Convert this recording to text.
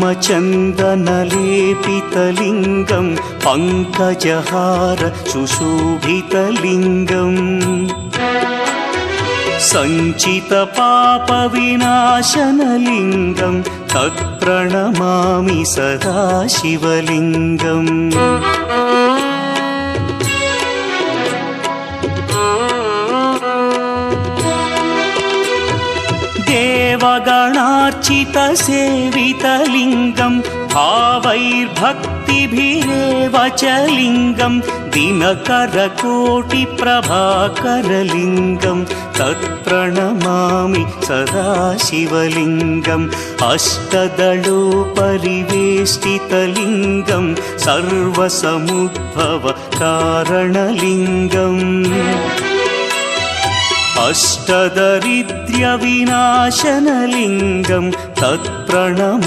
श्यामचन्दनलेपितलिङ्गं पङ्कजहार सुशोभितलिङ्गम् सञ्चितपापविनाशनलिङ्गं तत्प्रणमामि सदा शिवलिङ्गम् देवगणार्चितसेवितलिङ्गं भावैर्भक्तिभिरेव च लिङ्गं दिनकरकोटिप्रभाकरलिङ्गं तत्प्रणमामि सदा शिवलिङ्गम् अष्टदलोपरिवेष्टितलिङ्गं सर्वसमुद्भवकारणलिङ्गम् अष्टदरिद्र्यविनाशनलिङ्गं तत्प्रणमामि